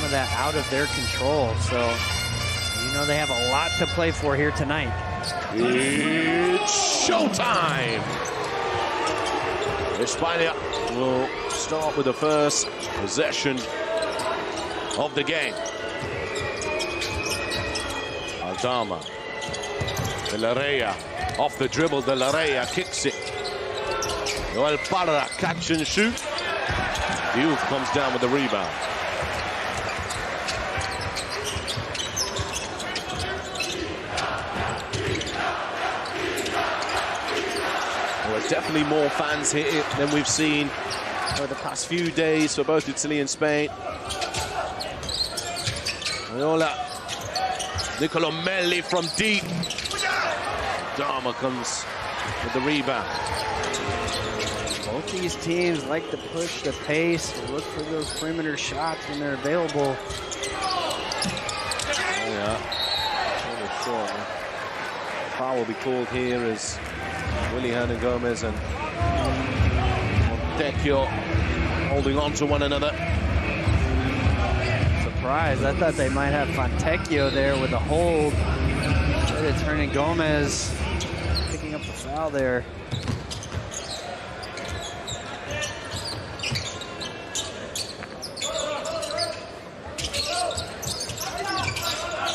of that out of their control. So, you know, they have a lot to play for here tonight. It's showtime! España will start with the first possession of the game. Aldama. De La Rey off the dribble. De La Rey kicks it. Joel Parra, catch and shoot. Diouf comes down with the rebound. Well, definitely more fans here than we've seen over the past few days for both Italy and Spain. Viola, Nicolo Melli from deep. Dama comes with the rebound. Both these teams like to push the pace, look for those perimeter shots when they're available. Oh, yeah. Sure. Foul will be called here as Willy Hernangomez and Montecchio holding on to one another. Surprised. I thought they might have Fontecchio there with a hold. But it's Hernangomez picking up the foul there.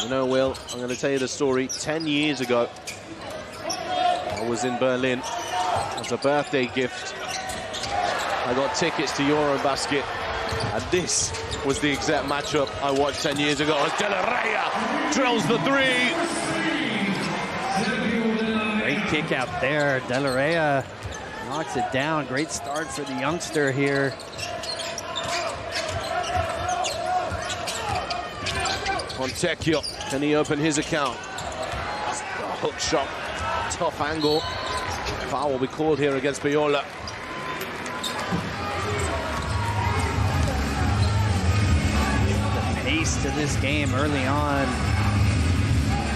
You know, Will, I'm going to tell you the story. 10 years ago, I was in Berlin as a birthday gift. I got tickets to Eurobasket, and this was the exact matchup I watched 10 years ago. As De La Rey drills the three. Great kick out there. De La Rey knocks it down. Great start for the youngster here. Montecchio, can he open his account? A hook shot, tough angle. Foul will be called here against Viola. The pace to this game early on.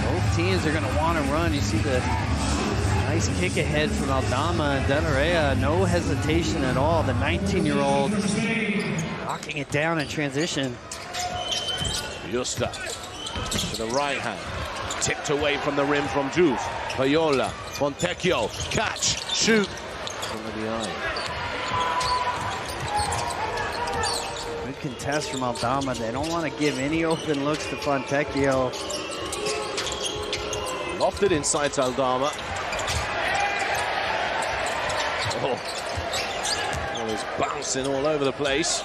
Both teams are going to want to run. You see the nice kick ahead from Aldama and De La Rey. No hesitation at all. The 19-year-old knocking it down in transition. Justa to the right hand, tipped away from the rim from Diouf. Viola, Montecchio, catch, shoot. Under the eye. Good contest from Aldama. They don't want to give any open looks to Fontecchio. Lofted inside to Aldama. Oh, he's bouncing all over the place.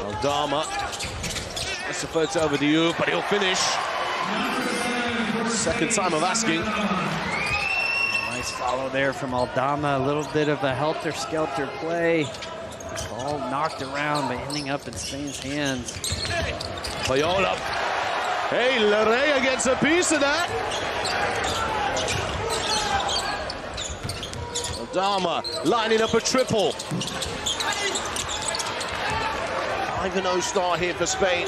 Aldama. That's the first over to you, but he'll finish. Second time of asking. Nice follow there from Aldama. A little bit of a helter-skelter play. Ball knocked around, but ending up in Spain's hands. Viola. Hey, La Rey gets a piece of that. Aldama lining up a triple. 5-0 start here for Spain.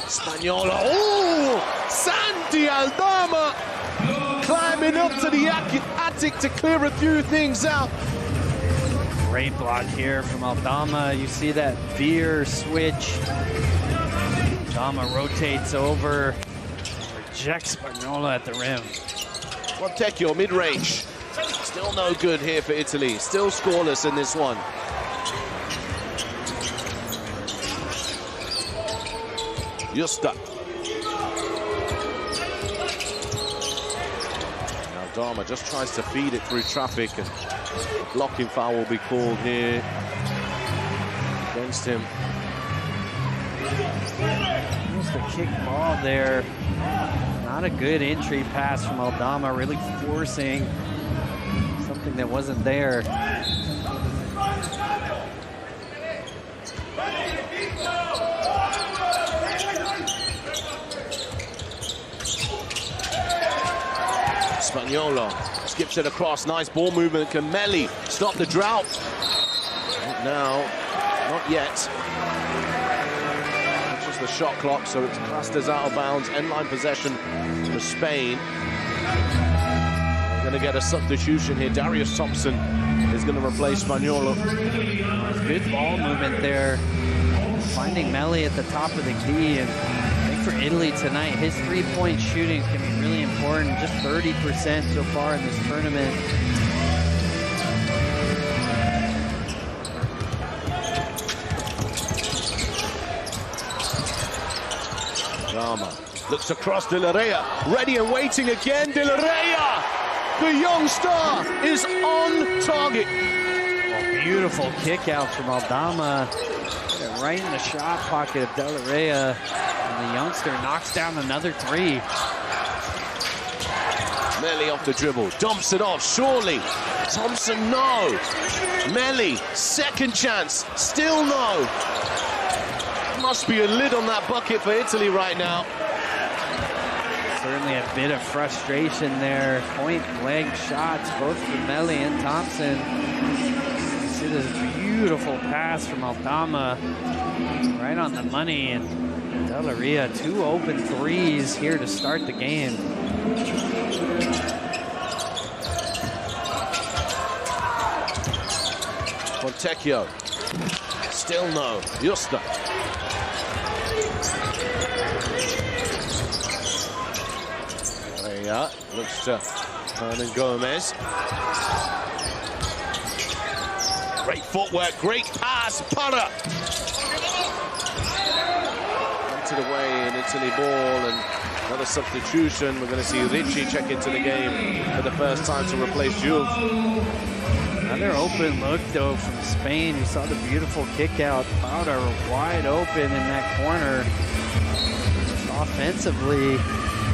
Spagnola. Oh! Santi Aldama climbing up to the attic to clear a few things out. Great block here from Aldama. You see that veer switch. Aldama rotates over, rejects Spagnola at the rim. Montecchio mid-range. Still no good here for Italy. Still scoreless in this one. Justa. Aldama just tries to feed it through traffic, and a blocking foul will be called here against him. Just a kick ball there. Not a good entry pass from Aldama, really forcing something that wasn't there. Spagnola skips it across. Nice ball movement. Can Melli stop the drought? Not now. Not yet. It's just the shot clock, so it's classed as out of bounds. End line possession for Spain. They're going going to get a substitution here. Darius Thompson is going to replace Spaniolo. Good ball movement there. Finding Melli at the top of the key. And I think for Italy tonight, his three-point shooting is going to be really important. Just 30% so far in this tournament. Rama looks across De La Reyna, ready and waiting again. De La Reyna, the young star, is on target. Oh, beautiful kick out from Aldama. Right in the shot pocket of De La Reyna. And the youngster knocks down another three. Melli off the dribble, dumps it off, surely. Thompson, no. Melli, second chance, still no. Must be a lid on that bucket for Italy right now. Certainly a bit of frustration there. Point blank shots, both from Melli and Thompson. You see this beautiful pass from Aldama, right on the money. And De La Reyna, 2 open threes here to start the game. Fontecchio, still no. Justa. Reyna looks to Hernan Gomez. Great footwork, great pass, Para. Into the way in Italy ball, and another substitution. We're going to see Ricci check into the game for the first time to replace Jules. Another open look, though, from Spain. You saw the beautiful kick out. Para wide open in that corner. Just offensively,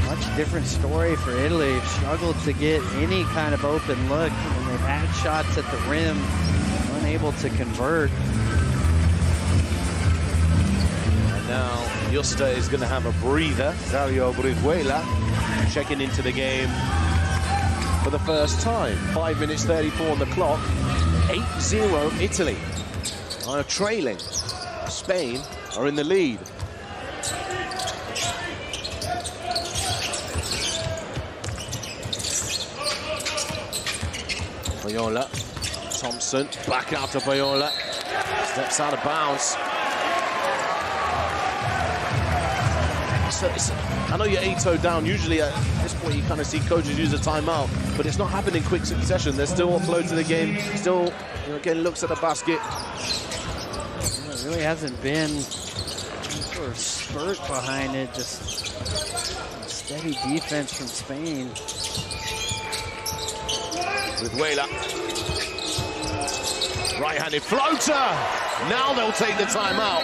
much different story for Italy. Struggled to get any kind of open look, and they've had shots at the rim, unable to convert. And now Justa is going to have a breather. Dario Brizuela checking into the game for the first time. 5 minutes 34 on the clock. 8-0 Italy are trailing. Spain are in the lead. Payola, Thompson, back out to Payola. Steps out of bounds. I know you're 8-0 down. Usually at this point you kind of see coaches use a timeout, but it's not happening in quick succession. They're still afloat to the game, still getting looks at the basket. There really hasn't been any sort of spurt behind it, just steady defense from Spain. Brizuela. Right-handed floater. Now they'll take the timeout.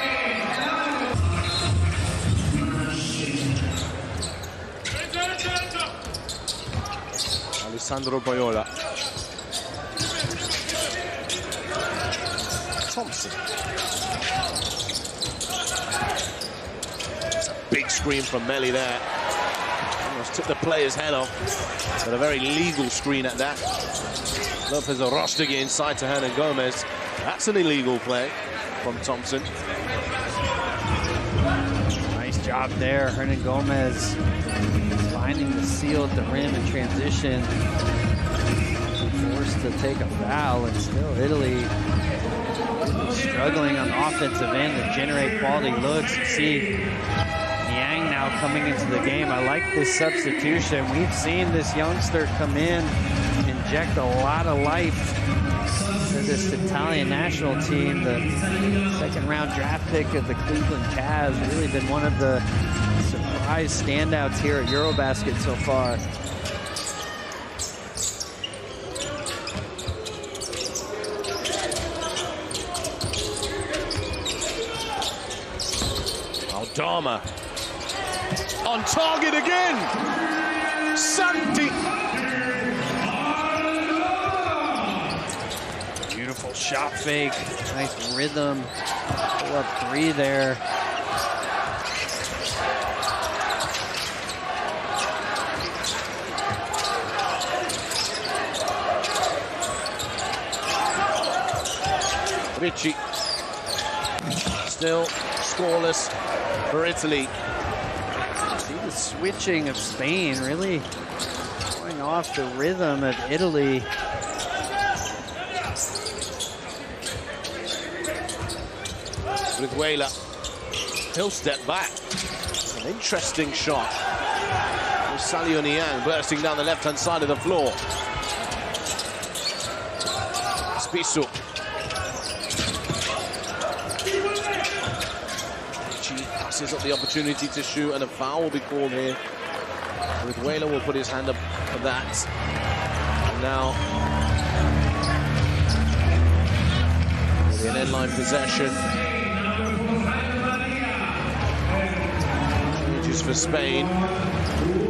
Alessandro Payola. Thompson. It's a big screen from Melli there. Almost took the player's head off. But a very legal screen at that. Lopez Arostegui inside to Hernan Gomez. That's an illegal play from Thompson. Nice job there, Hernan Gomez finding the seal at the rim in transition. Forced to take a foul, and still Italy struggling on the offensive end to generate quality looks. You see Yang now coming into the game. I like this substitution. We've seen this youngster come in, inject a lot of life to this Italian national team. The second-round draft pick of the Cleveland Cavs, really been one of the surprise standouts here at Eurobasket so far. Aldama on target again. Santi. Beautiful shot fake, nice rhythm, pull up three there. Ricci still scoreless for Italy. See the switching of Spain really going off the rhythm of Italy. Brizuela, he'll step back. An interesting shot. Salio Niang bursting down the left-hand side of the floor. Spissu. She passes up the opportunity to shoot, and a foul will be called here. Brizuela will put his hand up for that. And now, an end-line possession. Changes for Spain.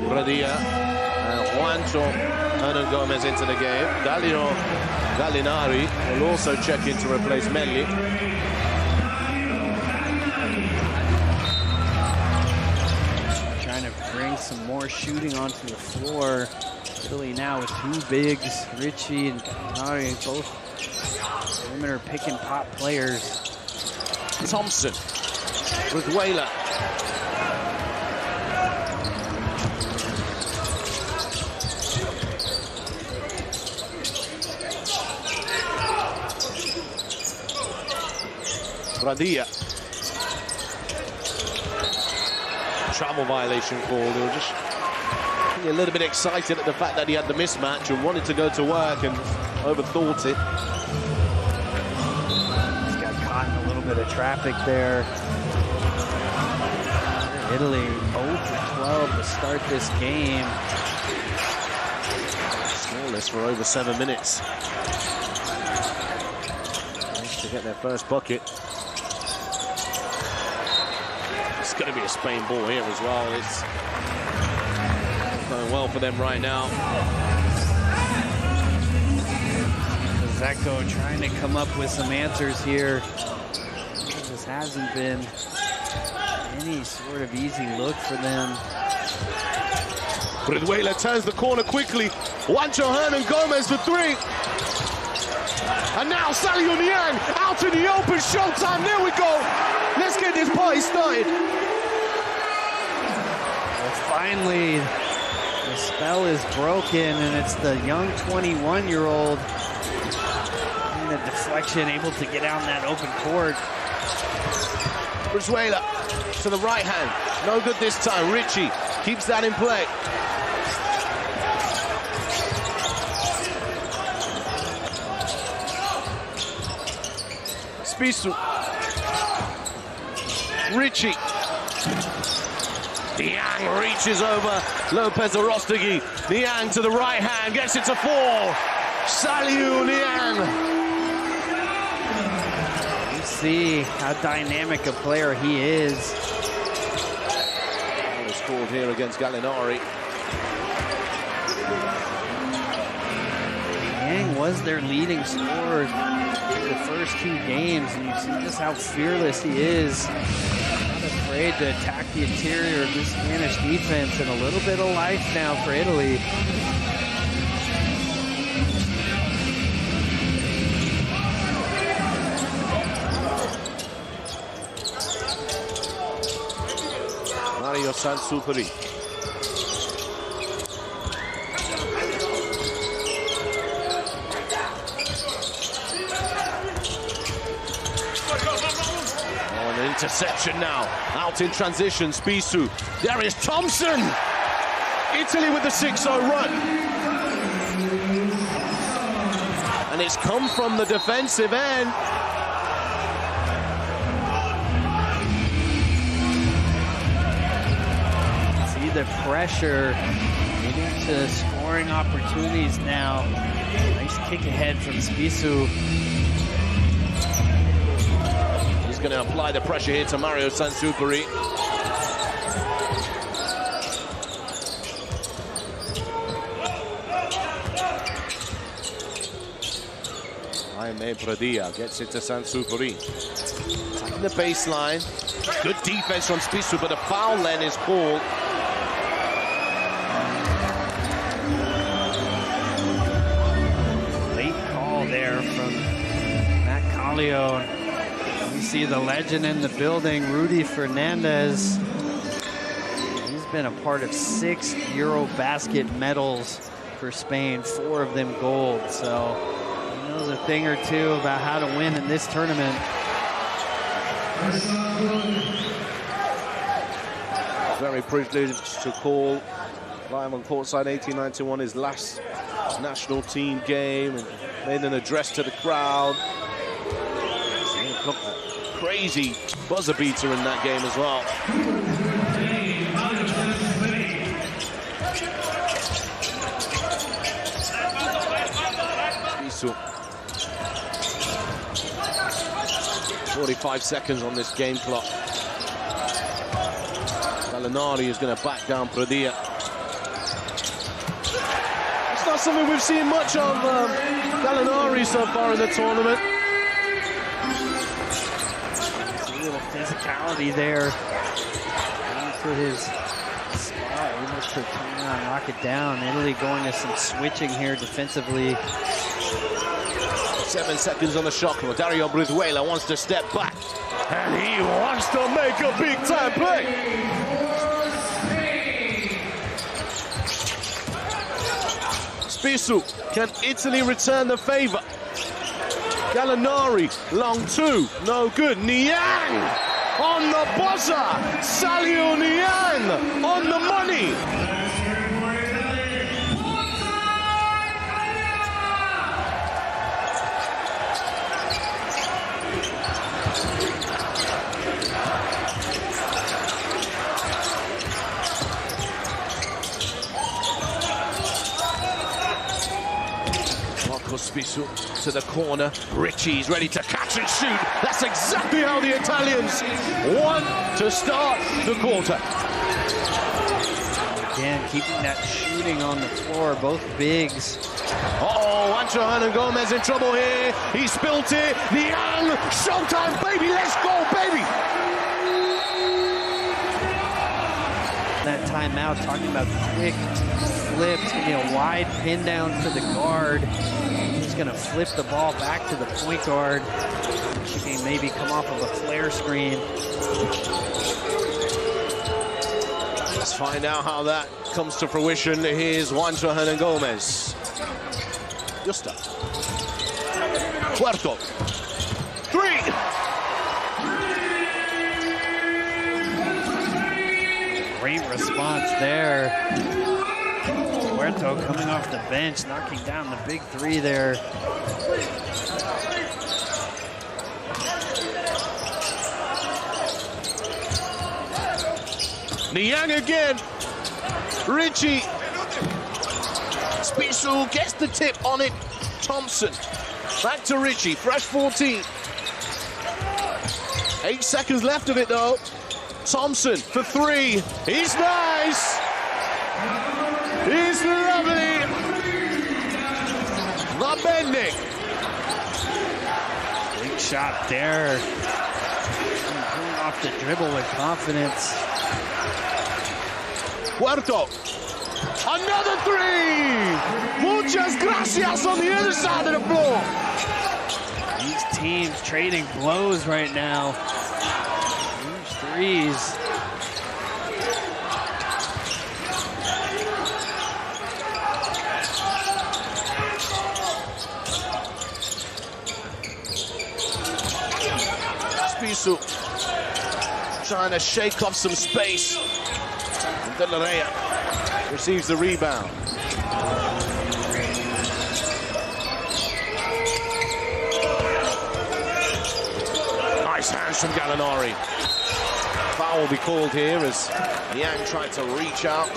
Pradilla and Juancho Hernan Gomez into the game. Dario Gallinari will also check in to replace Melli. Trying to bring some more shooting onto the floor. Italy now with two bigs, Ricci and Gallinari, both perimeter pick and pop players. Thompson with Whaler. Pradilla. Travel violation called. They were just a little bit excited at the fact that he had the mismatch and wanted to go to work and overthought it. He's got caught in a little bit of traffic there. Italy 0-12 to start this game. Scoreless for over 7 minutes. Nice to get their first bucket. It's going to be a Spain ball here as well. It's going well for them right now. Zeko trying to come up with some answers here. This hasn't been any sort of easy look for them. Brizuela turns the corner quickly. Juancho Hernan Gomez for three. And now Salio Niang out in the open. Showtime. There we go. Let's get this party started. Well, finally, the spell is broken, and it's the young 21-year-old in the deflection, able to get out in that open court. Brizuela to the right hand. No good this time. Ricci keeps that in play. Spissu. Ricci. Niang reaches over Lopez Arostegui. Niang to the right hand, gets it to fall. Salio Niang. You see how dynamic a player he is. Well, it's called here against Gallinari. Niang was their leading scorer in the first two games, and you see just how fearless he is. Not afraid to attack the interior of this Spanish defense, and a little bit of life now for Italy. Mario Sansuperi. Interception now, out in transition, Spissu. Darius Thompson! Italy with the 6-0 run. And it's come from the defensive end. See the pressure, leading to scoring opportunities now. Nice kick ahead from Spissu. Going to apply the pressure here to Mario Sansuperi. Jaime Pradilla gets it to Sansuperi. Attacking the baseline. Good defense from Spissu, but a foul then is called. Late call there from Matt Kallio. You see the legend in the building, Rudy Fernandez. He's been a part of 6 Eurobasket medals for for Spain, 4 of them gold. So he knows a thing or two about how to win in this tournament. Very privileged to call live on courtside 1891 his last national team game, and made an address to the crowd. Crazy buzzer beater in that game as well. Spissu. 45 seconds on this game clock. Gallinari is going to back down Pradilla. It's not something we've seen much of Gallinari so far in the tournament. A little physicality there. Going for his spot, able to turn around, knock it down. Italy going to some switching here defensively. 7 seconds on the shot clock. Dario Brizuela wants to step back, and he wants to make a big-time play. Spissu, can Italy return the favor? Gallinari, long 2, no good. Niang on the buzzer. Salio Niang on the money. Spissu to the corner. Ricci's ready to catch and shoot. That's exactly how the Italians want to start the quarter. Again, keeping that shooting on the floor, both bigs. Uh-oh, Juancho Hernangomez in trouble here. He spilt it. Niang, showtime, baby. Let's go, baby. That timeout, talking about quick flips, wide pin down for the guard. He's going to flip the ball back to the point guard. She can maybe come off of a flare screen. Let's find out how that comes to fruition. Here's Juancho Hernangomez. Justa. Puerto. 3. Great response there. Puerto coming off the bench, knocking down the big 3 there. Niang again. Ricci. Spissu gets the tip on it. Thompson. Back to Ricci. Fresh 14. 8 seconds left of it though. Thompson for 3. He's nice. He's lovely. The bending. Big shot there. Going off the dribble with confidence. Puerto. Another 3. Muchas gracias on the other side of the floor. These teams trading blows right now. Huge threes. Spissu trying to shake off some space. De La Rey receives the rebound. Nice hands from Gallinari. Foul will be called here as Niang tried to reach out.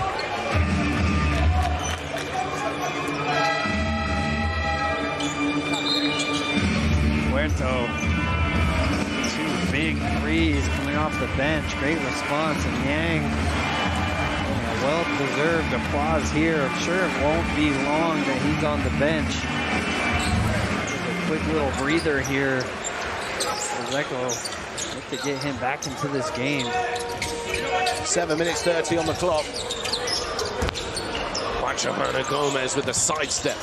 Puerto. 2 big threes coming off the bench. Great response. And Niang, well-deserved applause here. I'm sure it won't be long that he's on the bench. Just a quick little breather here. Zeko look to get him back into this game. 7 minutes 30 on the clock. Juancho Hernangomez with the sidestep.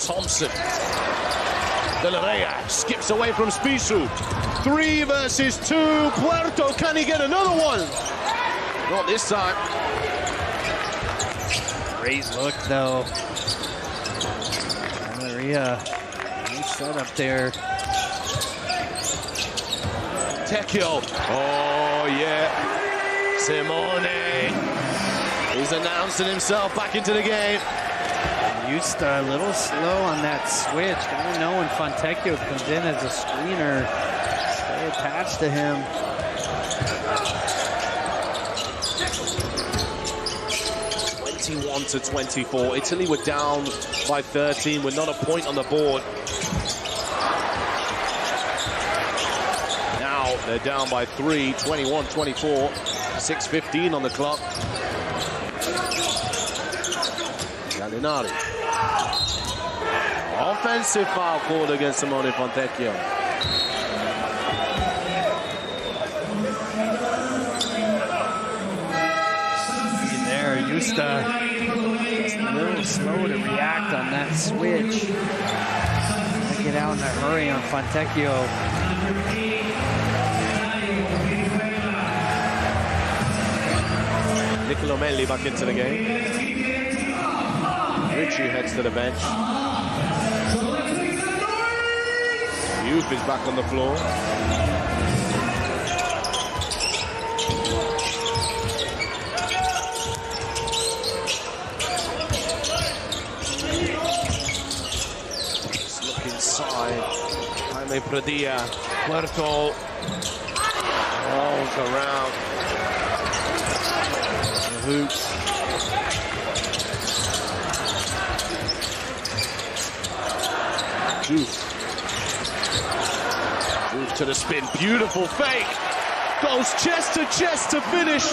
Thompson. De La Reyes skips away from Spissu. 3 versus 2. Puerto, can he get another one? Not this time. Great look, though. Maria, nice setup there. Tecchio. Oh, yeah. Simone. He's announcing himself back into the game. Justa a little slow on that switch. Gotta know when Fontecchio comes in as a screener, stay attached to him. To 24. Italy were down by 13 with not a point on the board. Now they're down by 3, 21-24, 6:15 on the clock. Gallinari. Offensive foul called against Simone Fontecchio. There, Justa. A little slow to react on that switch. Get out in a hurry on Fontecchio. Niccolo Melli back into the game. Ricci heads to the bench. Youth is back on the floor. Jaime Pradilla, Puerto rolls around the hoops. Juve to the spin, beautiful fake. Goes chest to finish.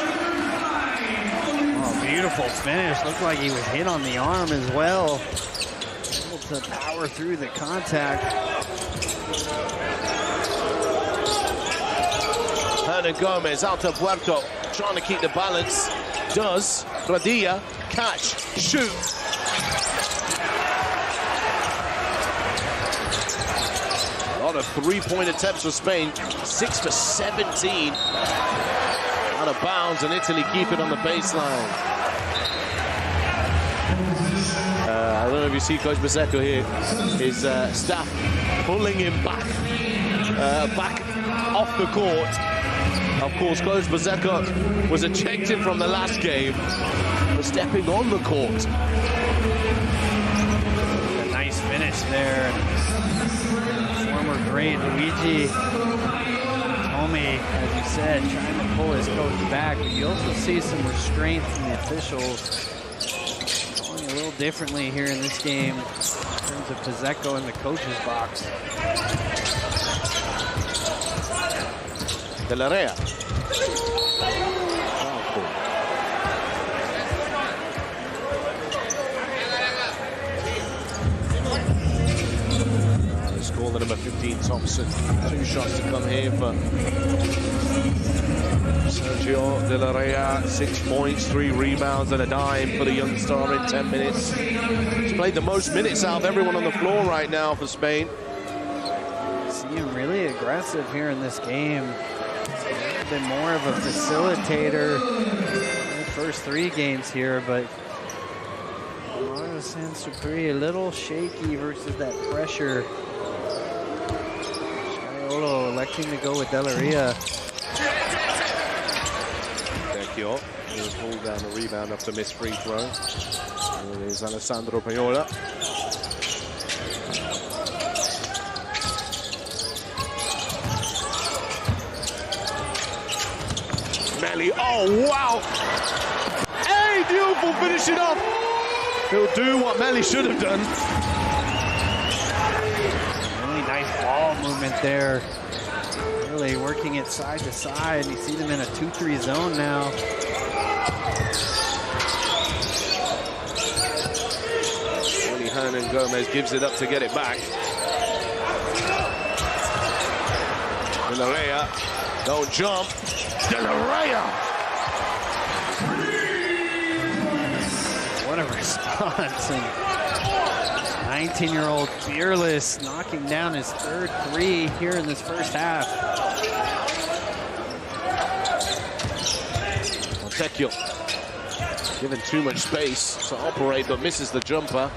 Oh, beautiful finish. Looked like he was hit on the arm as well. Able to power through the contact. Hernan Gomez out to Puerto, trying to keep the balance. Does. Pradilla, catch, shoot. A lot of three-point attempts for Spain. 6 for 17. Out of bounds, and Italy keep it on the baseline. I don't know if you see Coach Bezzecco here. His staff pulling him back off the court. Of course, Coach Bezzecco was ejected from the last game for stepping on the court. A nice finish there. Former great Luigi Tommy, as you said, trying to pull his coach back. But you also see some restraint from the officials. Going a little differently here in this game in terms of Bezzecco in the coach's box. De La Reyes. Score the number 15 Thompson. 2 shots to come here for Sergio De La Reyes. 6 points, 3 rebounds and a dime for the young star in 10 minutes. He's played the most minutes out of everyone on the floor right now for Spain. See him really aggressive here in this game. He's been more of a facilitator in the first 3 games here, but Mario Sansupri a little shaky versus that pressure. Scariolo electing to go with De La Reyes. Vecchio will pull down the rebound after missed free throw. There is Alessandro Paiola. Melli, oh wow! Hey, beautiful finishing off! He'll do what Melli should have done. Really nice ball movement there. Really working it side to side. You see them in a 2-3 zone now. Hernan Gomez gives it up to get it back. De La Reyes, don't jump. De La Reyes! What a response. And 19-year-old Fearless knocking down his third three here in this first half. Montecchio given too much space to operate, but misses the jumper.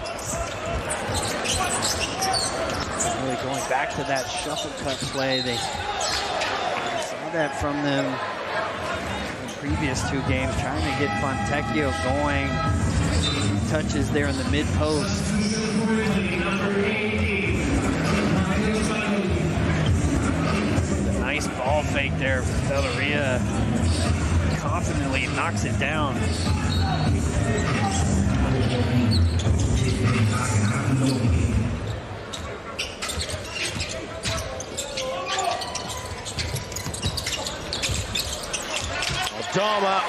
Really going back to that shuffle cut play. They saw that from them in the previous two games, trying to get Fontecchio going. Touches there in the mid post. Nice ball fake there from Belleria. Confidently knocks it down. Aldama.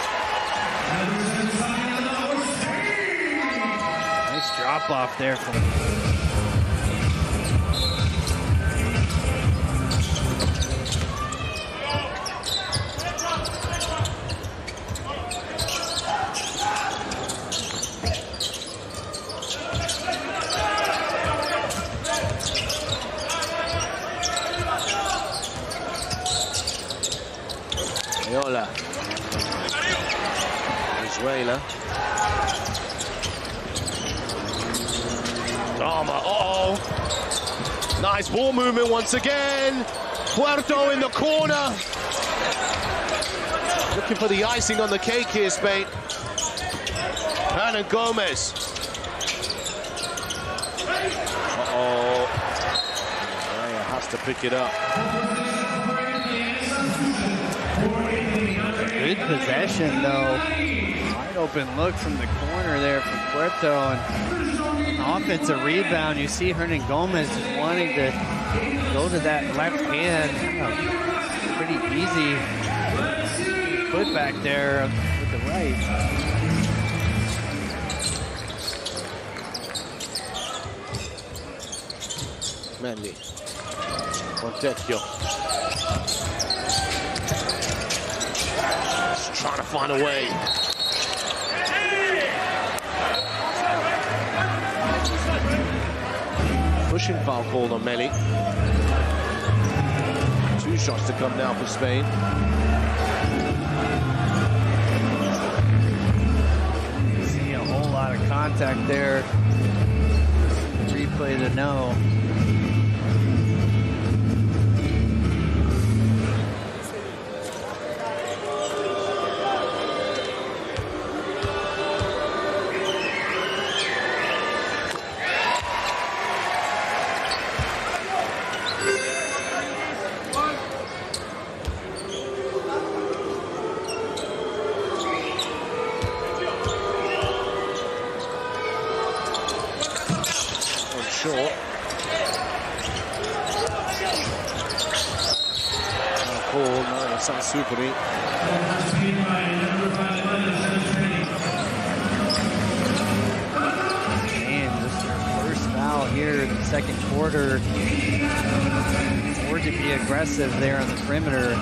Nice drop off there from Ayola. Venezuela. Dama, uh-oh. Nice ball movement once again. Puerto in the corner. Looking for the icing on the cake here, Spain. Hernan Gomez. Uh-oh. Raya has to pick it up. good possession, though. Wide open look from the corner there from Puerto, and an offensive rebound. You see Hernan Gomez just wanting to go to that left hand. Pretty easy put back there with the right. Manley. Montecchio. Just trying to find a way. Pushing foul called on Melli. 2 shots to come now for Spain. See a whole lot of contact there. Replay to know. Short. Call, no, that's not Superi. And this is their first foul here in the second quarter. Forward to be aggressive there on the perimeter.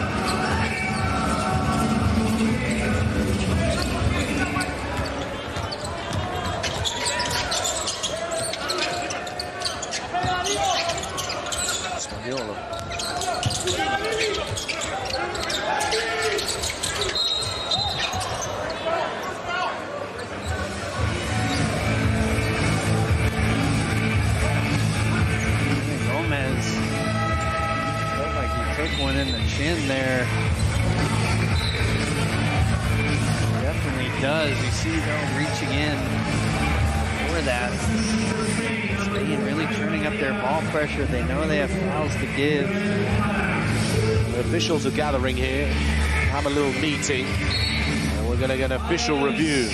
Gomez felt like he took one in the chin there. Definitely does. You see though reaching in for that. Spain really turning up their ball pressure. They know they have fouls to give. The officials are gathering here, have a little meeting, and we're going to get an official review.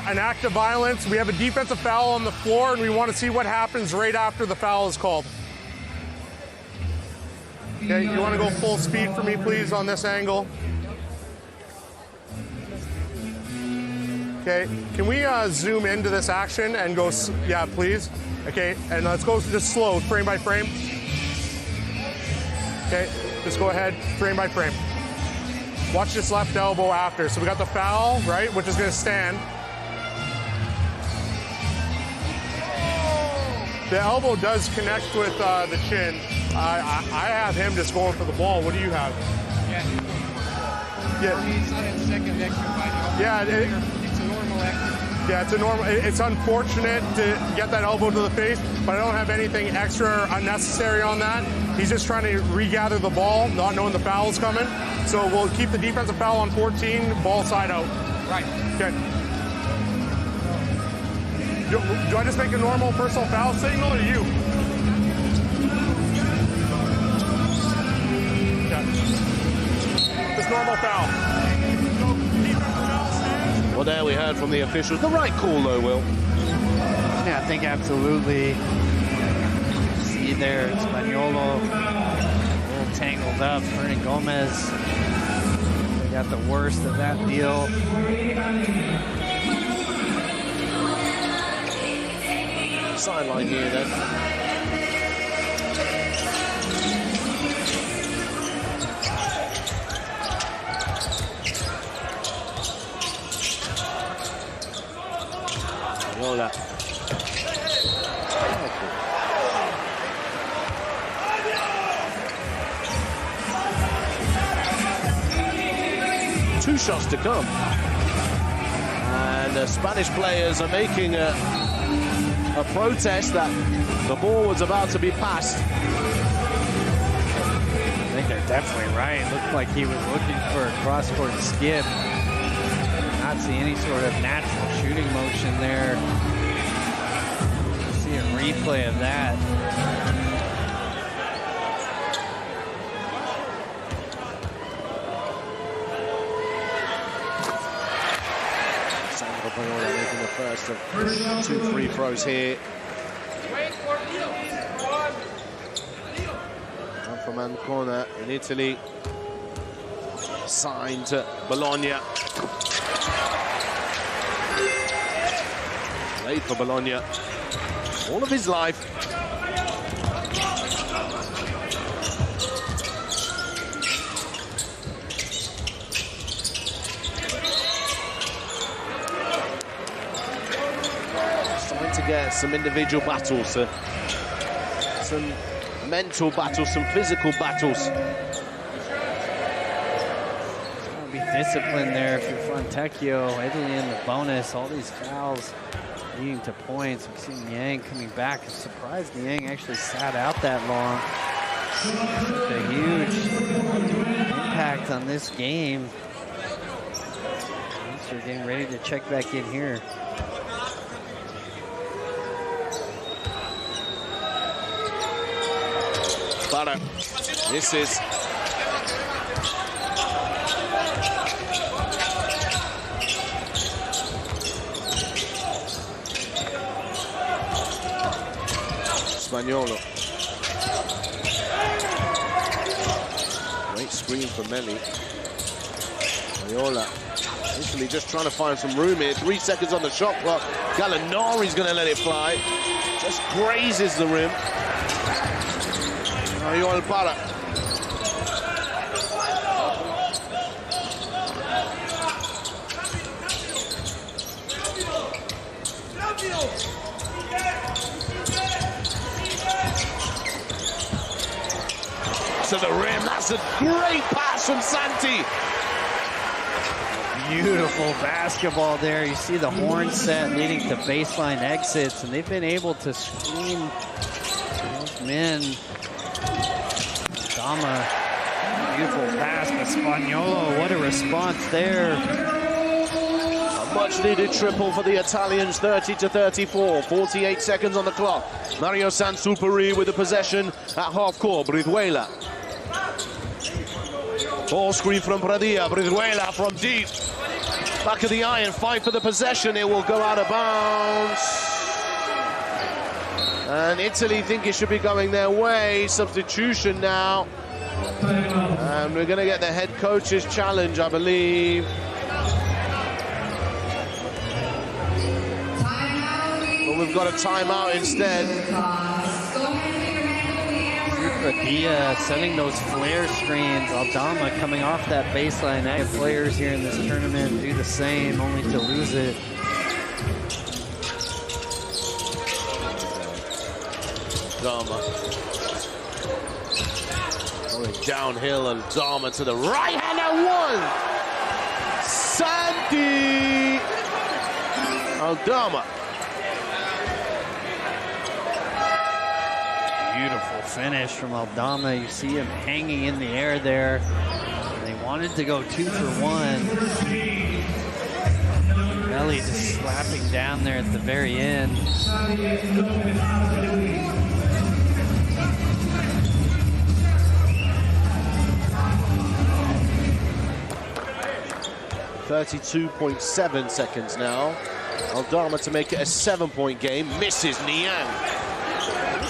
An act of violence. We have a defensive foul on the floor, and we want to see what happens right after the foul is called. Okay, you want to go full speed for me, please, on this angle? Okay, can we zoom into this action and go, yeah, please? Okay, and let's go just slow, frame by frame. Okay, just go ahead, frame by frame. Watch this left elbow after. So we got the foul, right, which is going to stand. The elbow does connect with the chin. I have him just going for the ball. What do you have? Yeah. He's not in second extra fight. Yeah. It's a normal act. Yeah, it's a normal. It's unfortunate to get that elbow to the face, but I don't have anything extra unnecessary on that. He's just trying to regather the ball, not knowing the foul is coming. So we'll keep the defensive foul on 14, ball side out. Right. Okay. Do I just make a normal personal foul signal, or you? Yeah. Just normal foul. Well, there we heard from the officials. The right call, though, Will. Yeah, I think absolutely. See there, Spaniolo a little tangled up. Fernie Gomez, they got the worst of that deal. Sideline here, then. Yola. Two shots to come. And the Spanish players are making a protest that the ball was about to be passed. I think they're definitely right. It looked like he was looking for a cross-court skip. Not see any sort of natural shooting motion there. See a replay of that. Sandro Paola making the first of 2 free throws here. And from Ancona in Italy, signed to Bologna. Played for Bologna all of his life. Starting to get some individual battles, some mental battles, some physical battles. Be disciplined there if you're Fontecchio. Italy in the bonus. All these fouls leading to points. We've seen Yang coming back. I'm surprised Yang actually sat out that long. Such a huge impact on this game. They're getting ready to check back in here. Butter. This is Spaniolo. Great screen from Melli. Viola. Italy just trying to find some room here. 3 seconds on the shot clock. Gallinari's going to let it fly. Just grazes the rim. Viola para. To the rim. That's a great pass from Santi. Beautiful basketball there. You see the horn set leading to baseline exits, and they've been able to screen those men. Dama, beautiful pass, but Spaniolo, what a response there. A much-needed triple for the Italians, 30-34. 48 seconds on the clock. Mario Sansuperi with the possession at half-court. Brizuela. Ball screen from Pradia. Brizuela from deep. Back of the iron, fight for the possession. It will go out of bounds. And Italy think it should be going their way. Substitution now. And we're going to get the head coach's challenge, I believe. But we've we've got a timeout instead. Dia setting those flare screens. Aldama coming off that baseline. I have players here in this tournament do the same, only to lose it. Aldama. Going downhill, and Aldama to the right hand and one. Sandy Aldama. Beautiful finish from Aldama. You see him hanging in the air there. They wanted to go 2 for 1. Belly just slapping down there at the very end. 32.7 seconds now. Aldama to make it a 7-point game. Misses Niang.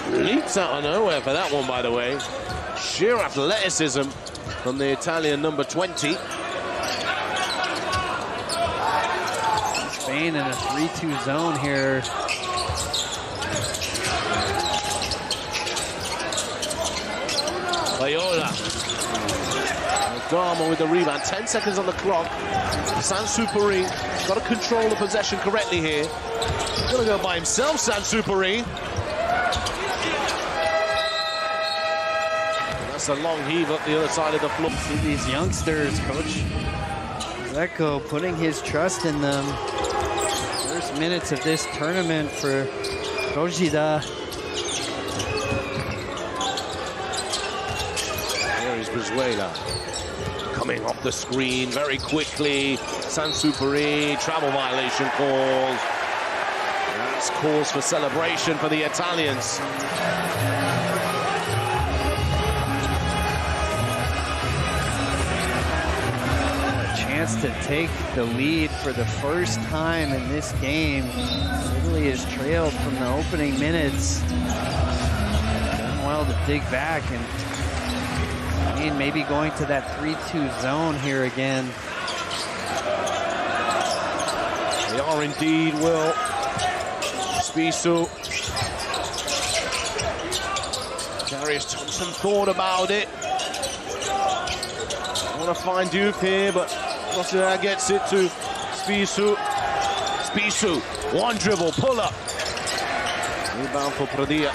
Leaps out of nowhere for that one, by the way. Sheer athleticism from the Italian number 20. Spain in a 3-2 zone here. Loyola. Aldama with the rebound. 10 seconds on the clock. Sansoupery got to control the possession correctly here. He's going to go by himself, Sansoupery. That's a long heave up the other side of the floor. See these youngsters, Coach Zeko putting his trust in them. First minutes of this tournament for Kojida. There is Brizuela. Coming off the screen very quickly. Sansoupery, travel violation calls. That's cause for celebration for the Italians. A chance to take the lead for the first time in this game. Italy has trailed from the opening minutes. Done well to dig back and maybe going to that 3-2 zone here again. They are indeed, Will. Spissu. Darius Thompson thought about it. I want to find Duke here, but Rossia gets it to Spissu. Spissu, one dribble, pull up. Rebound for Pradia.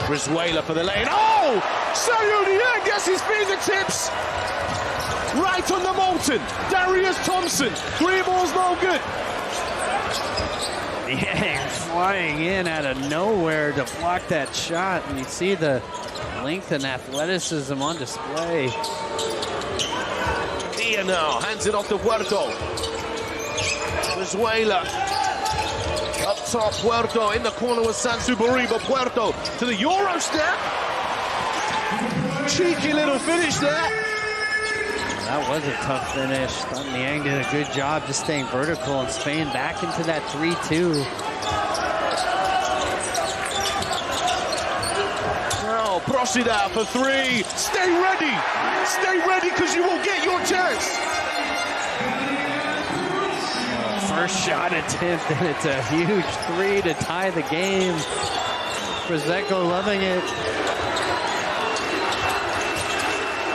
Brizuela for the lane. Oh! Sergio Niang gets his fingertips right on the Molten. Darius Thompson. 3 balls, no good. Niang flying in out of nowhere to block that shot, and you see the length and athleticism on display. Dia now hands it off to Puerto. Brizuela. Up top, Puerto in the corner with Sansoupery, but Puerto to the Euro step. Cheeky little finish there. That was a tough finish. Thought Niang did a good job just staying vertical and Spain back into that 3-2. Now, Procida for 3. Stay ready. Stay ready because you will get your chance. First shot attempt, and it's a huge 3 to tie the game. Zeko loving it.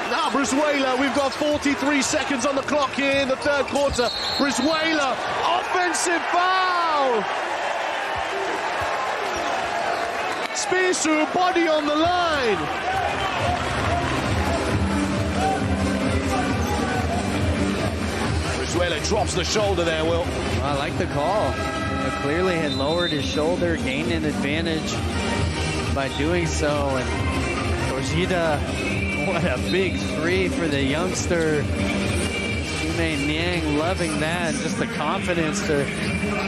Now Brizuela, we've got 43 seconds on the clock here in the third quarter. Brizuela, offensive foul! Spissu, body on the line. Brizuela drops the shoulder there, Will. I like the call. Clearly had lowered his shoulder, gained an advantage by doing so. And Kojida, what a big 3 for the youngster. Niang loving that, just the confidence to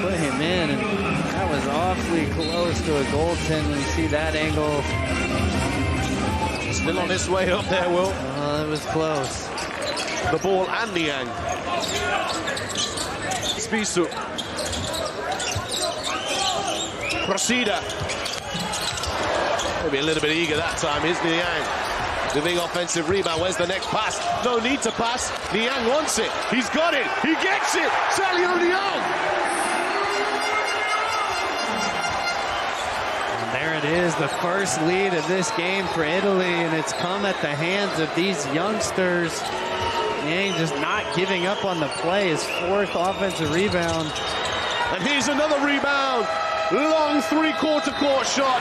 put him in. And that was awfully close to a goaltend when you see that angle. Still on his way up there, Will. It was close. The ball and Niang. Spissu. Procida. Maybe a little bit eager that time. Here's Niang. The big offensive rebound. Where's the next pass? No need to pass. Niang wants it. He's got it. He gets it. Zhaliu Niang. And there it is, the first lead of this game for Italy, and it's come at the hands of these youngsters. Niang just not giving up on the play. His fourth offensive rebound. And here's another rebound. Long three-quarter court shot.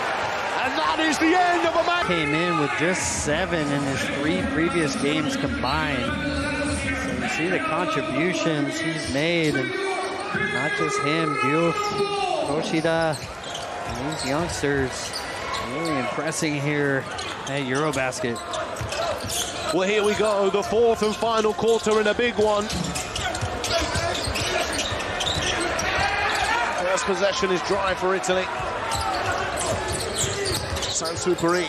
And that is the end of a match. Came in with just 7 in his 3 previous games combined. So you see the contributions he's made, and not just him, Diouf, Yoshida, and these youngsters really impressing here at Eurobasket. Well, here we go, the fourth and final quarter in a big one. First possession is dry for Italy. Sansupari.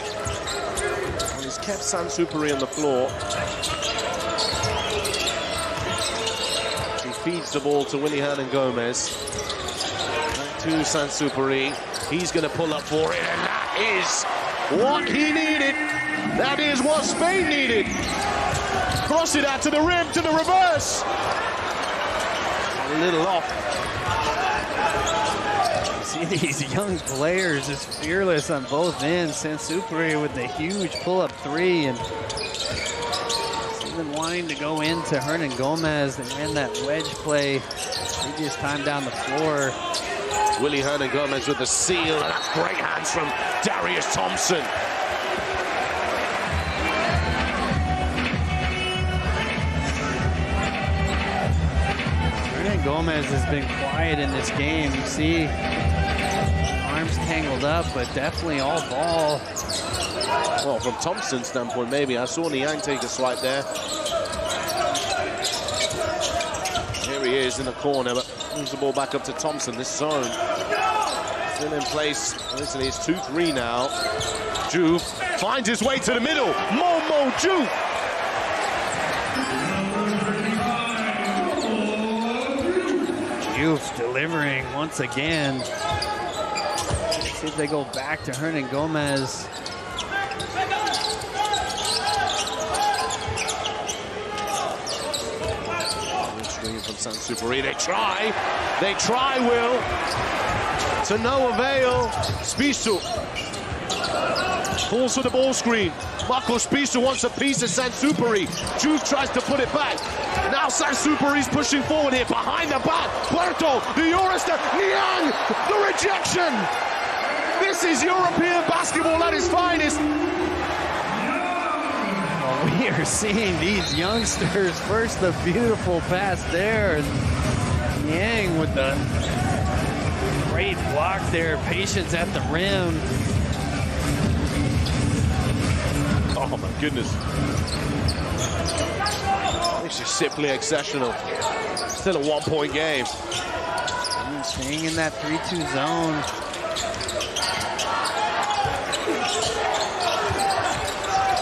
And he's kept Sansupari on the floor. He feeds the ball to Willy Hernangomez. Back to Sansupari. He's going to pull up for it, and that is what he needed. That is what Spain needed. Cross it out to the rim, to the reverse. A little off. See these young players just fearless on both ends. Sansupari with the huge pull-up 3, and see them wanting to go into Hernangomez. They ran that wedge play previous time down the floor. Willy Hernangomez with the seal, and that's great hands from Darius Thompson. Hernangomez has been quiet in this game. You see arms tangled up, but definitely all ball. Well, from Thompson's standpoint, maybe. I saw Niang take a swipe there. Here he is in the corner, but moves the ball back up to Thompson. This zone still in place. Listen, it's 2-3 now. Diouf finds his way to the middle. Momo Diouf. Diouf delivering once again. See if they go back to Hernangomez. From Sansupari. They try, Will. To no avail. Spissu falls for the ball screen. Marco Spissu wants a piece of Sansupari. Diouf tries to put it back. Now Sansupari's pushing forward here, behind the back. Puerto, the Eurostep, Niang, the rejection. This is European basketball at its finest. We are seeing these youngsters. First, the beautiful pass there, and Niang with the great block there. Patience at the rim. Oh my goodness. This is simply exceptional. Still a 1-point game. Staying in that 3-2 zone.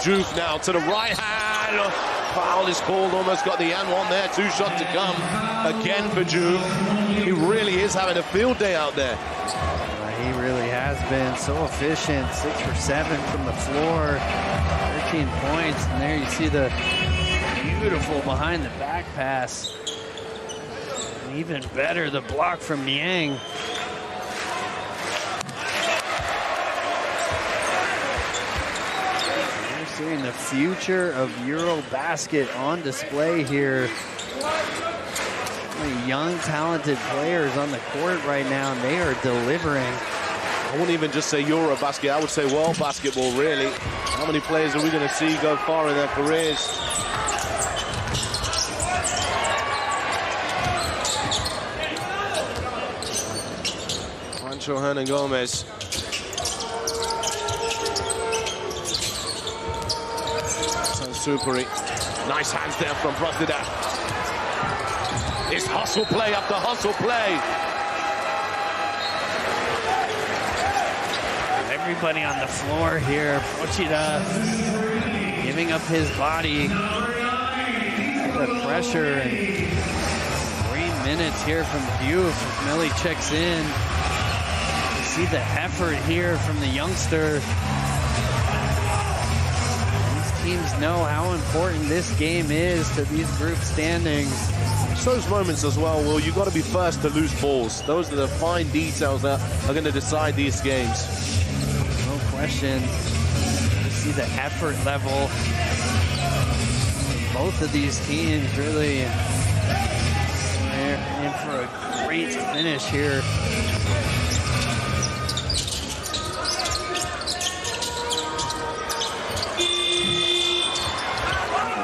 Diouf now to the right hand. Foul is called, almost got the and one there. 2 shots to come again for Diouf. He really is having a field day out there. He really has been so efficient. 6 for 7 from the floor. 13 points. And there you see the beautiful behind the back pass. And even better, the block from Niang. Seeing the future of Eurobasket on display here. Young, talented players on the court right now, and they are delivering. I wouldn't even just say Eurobasket, I would say world basketball, really. How many players are we going to see go far in their careers? Juancho Hernangomez. Sansupari. Nice hands there from Brasidas. It's hustle play after hustle play. Everybody on the floor here. Brochida giving up his body. The pressure, and 3 minutes here from Diouf. Millie checks in. You see the effort here from the youngster. These teams know how important this game is to these group standings. It's those moments as well, Will, you've got to be first to lose balls. Those are the fine details that are going to decide these games. No question. You see the effort level. Both of these teams really in for a great finish here.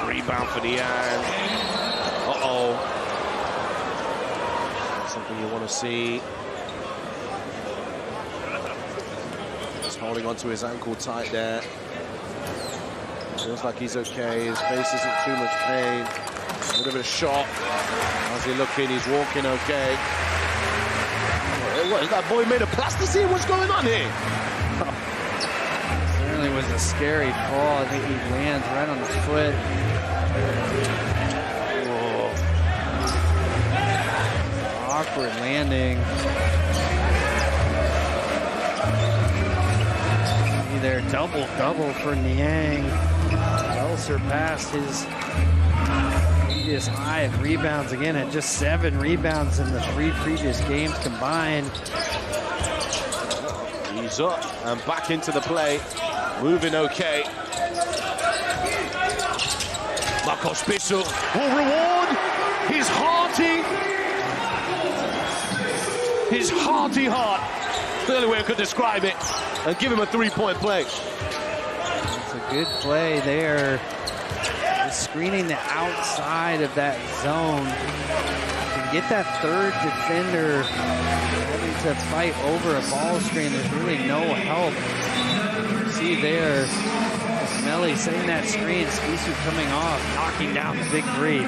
Rebound for Niang. Uh-oh. Something you want to see. He's holding onto his ankle tight there. Feels like he's okay. His face isn't too much pain. A little bit of shock. How's he looking? He's walking okay. What is that boy made of plasticine? What's going on here? Certainly was a scary fall. I think he lands right on the foot. Whoa. Awkward landing. There, double for Niang. Well surpassed his previous high of rebounds again at just 7 rebounds in the 3 previous games combined. He's up and back into the play. Moving okay. Marcos Bissell will reward his hearty heart. The only way I could describe it. And give him a 3-point play. It's a good play there. Just screening the outside of that zone. To get that third defender having to fight over a ball screen, there's really no help. You see there, Melli setting that screen, Spissu coming off, knocking down the big 3.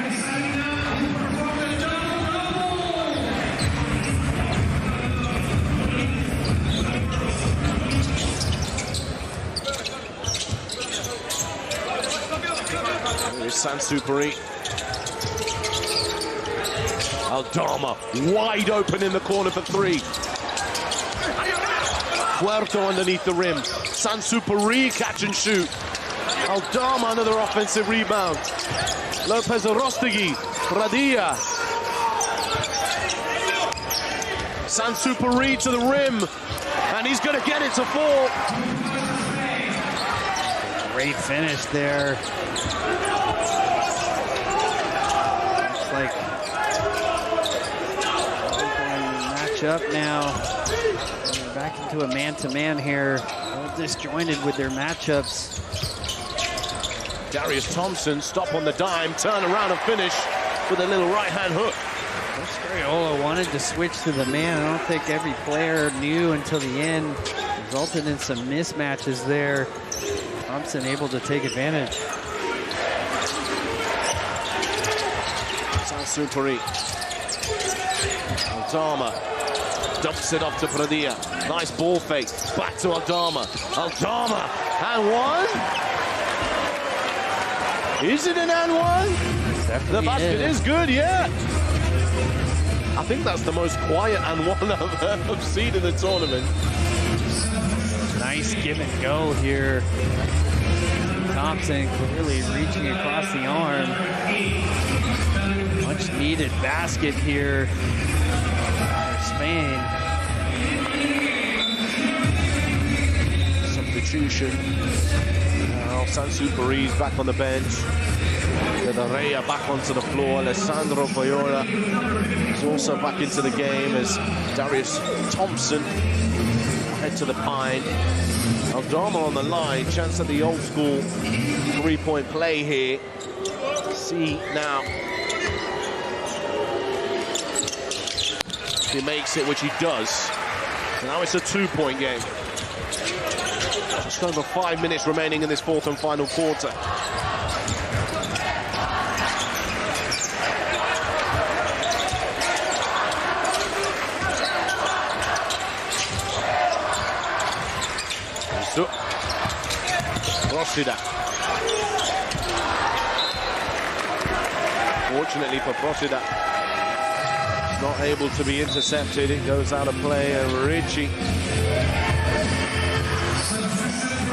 Sansupari. Aldama wide open in the corner for 3. Puerto underneath the rim. Sansupari catch and shoot. Aldama another offensive rebound. Lopez Arostegui. Pradilla. Sansupari to the rim. And he's going to get it to fall. Great finish there. Like match up now. They're back into a man-to-man here. All disjointed with their matchups. Darius Thompson stop on the dime, turn around and finish with a little right-hand hook. Scariola wanted to switch to the man. I don't think every player knew until the end. Resulted in some mismatches there. Thompson able to take advantage. Sansupari. Aldama dumps it off to Pradilla. Nice ball fake. Back to Aldama. Aldama. And 1. Is it an and 1? The basket is good, yeah. I think that's the most quiet and 1 I've seen in the tournament. Nice give and go here. Thompson clearly reaching across the arm. Much needed basket here for Spain. Substitution. Now Sansupari's back on the bench. Rea back onto the floor. Alessandro Viola is also back into the game as Darius Thompson head to the pine. Aldama on the line. Chance at the old school 3-point play here. See now. He makes it, which he does. Now it's a 2-point game. Just over 5 minutes remaining in this 4th and final quarter. Procida. Fortunately for Procida, not able to be intercepted. It goes out of play, and Ricci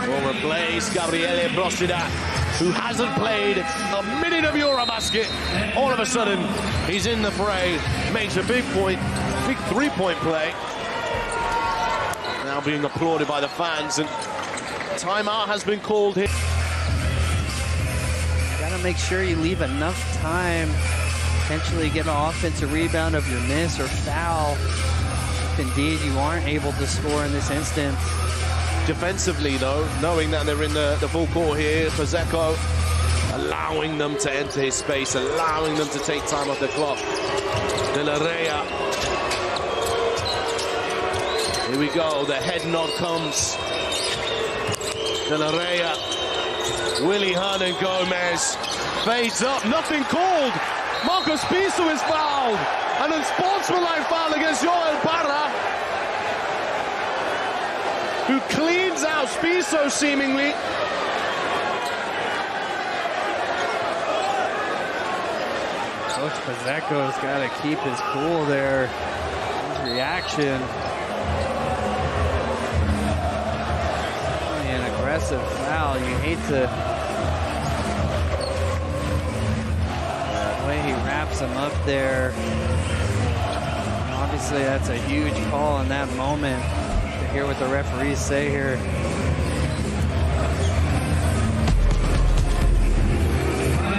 will replace Gabriele Procida. who hasn't played a minute of Eurobasket. All of a sudden, he's in the fray, makes a big point, big three-point play. Now being applauded by the fans, and timeout has been called here. Gotta make sure you leave enough time, potentially get an offensive rebound of your miss or foul, if indeed you aren't able to score in this instance. Defensively, though, knowing that they're in the full court here, Fazekas allowing them to enter his space, allowing them to take time off the clock. De La Reyna. Here we go, the head nod comes. De La Reyna. Willy Hernangomez fades up, nothing called. Marcos Spissu is fouled. An unsportsmanlike foul against Joel Barra, who cleans out Spissu seemingly. Coach Fazekas got to keep his cool there. His reaction. An aggressive foul. You hate to. The way he wraps him up there. Obviously, that's a huge call in that moment. To hear what the referees say here.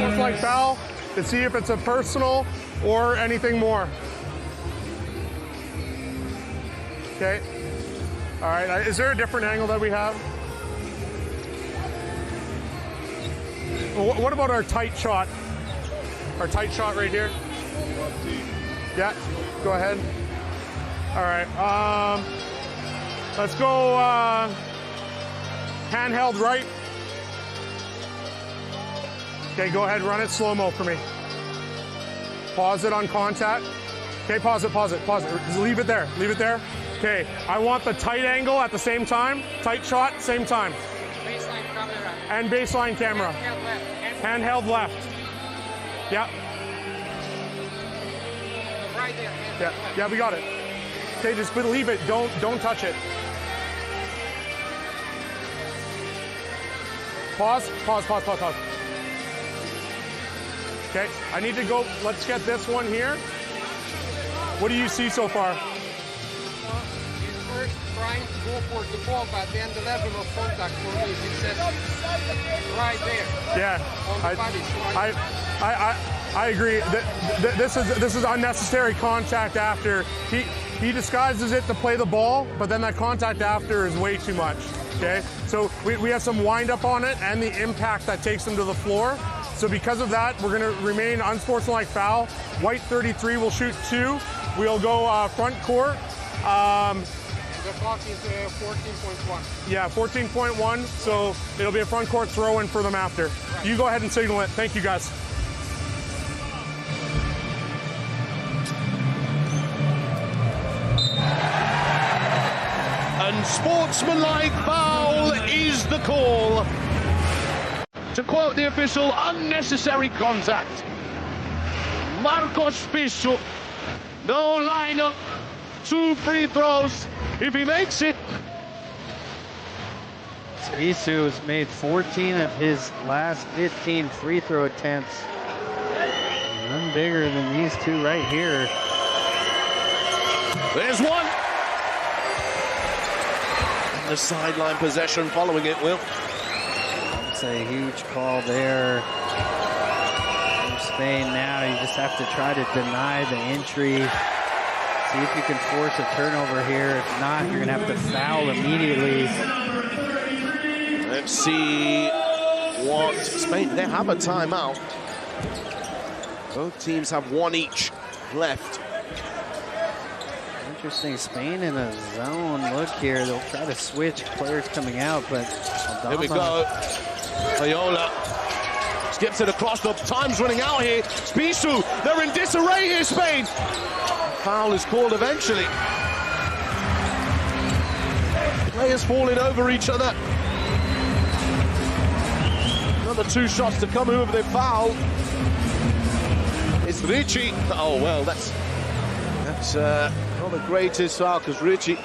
Looks like foul. To see if it's a personal or anything more. Okay. All right. Is there a different angle that we have? What about our tight shot? Our tight shot right here? Yeah. Go ahead. All right. Let's go handheld right. Okay, go ahead, run it slow-mo for me. Pause it on contact. Okay, pause it. Just leave it there, Okay, I want the tight angle at the same time. Tight shot, same time. Baseline camera. And baseline camera. Handheld left. Handheld left. Yeah. Right there. Handheld left. Yeah, we got it. Okay, just leave it, don't touch it. Pause. Okay, I need to go, let's get this one here. What do you see so far? He's first trying to go for the ball, but then the level of contact for me is excessive. Right there. Yeah, On the body. I agree. This is unnecessary contact after. He disguises it to play the ball, but then that contact after is way too much. Okay, so we have some wind up on it and the impact that takes them to the floor. So because of that, we're going to remain unsportsmanlike foul. White 33 will shoot 2. We'll go front court. The clock is 14.1. Yeah, 14.1. So it'll be a front court throw in for them after. Right. You go ahead and signal it. Thank you, guys. Unsportsmanlike foul is the call. To quote the official, unnecessary contact. Marcos Spissu, no lineup, 2 free throws. If he makes it. Spissu has made 14 of his last 15 free throw attempts. None bigger than these 2 right here. There's one. And the sideline possession following it, Will. It's a huge call there from Spain. Now you just have to try to deny the entry. See if you can force a turnover here. If not, you're going to have to foul immediately. Let's see what Spain, they have a timeout. Both teams have 1 each left. Interesting, Spain in a zone look here. They'll try to switch players coming out, but Aldama. Here we go. Loyola skips it across. The time's running out here. Spissu, they're in disarray here, Spain. Foul is called eventually. Players falling over each other. Another 2 shots to come. Who have they fouled? It's Ricci. Oh, well, that's not the greatest foul because Ricci,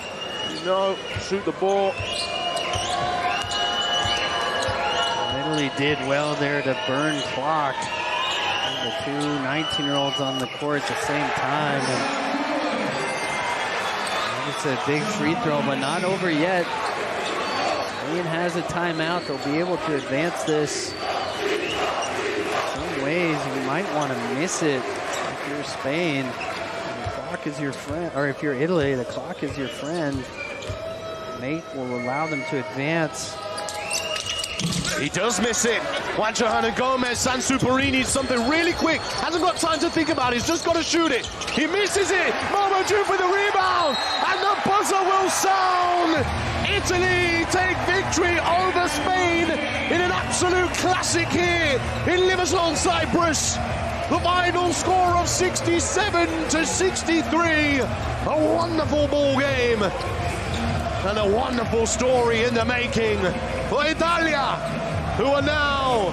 shoot the ball. Italy did well there to burn clock. The two 19-year-olds on the court at the same time. And it's a big free throw, but not over yet. Spain has a timeout. They'll be able to advance this. Some ways you might want to miss it if you're Spain. The clock is your friend, or if you're Italy, the clock is your friend. Mate will allow them to advance. He does miss it. Juan Johanna Gomez, Sansuperini needs something really quick. Hasn't got time to think about it. He's just got to shoot it. He misses it. Momodu for the rebound. And the buzzer will sound. Italy take victory over Spain in an absolute classic here in Limassol, Cyprus. The final score of 67-63. A wonderful ball game. And a wonderful story in the making for Italia, who are now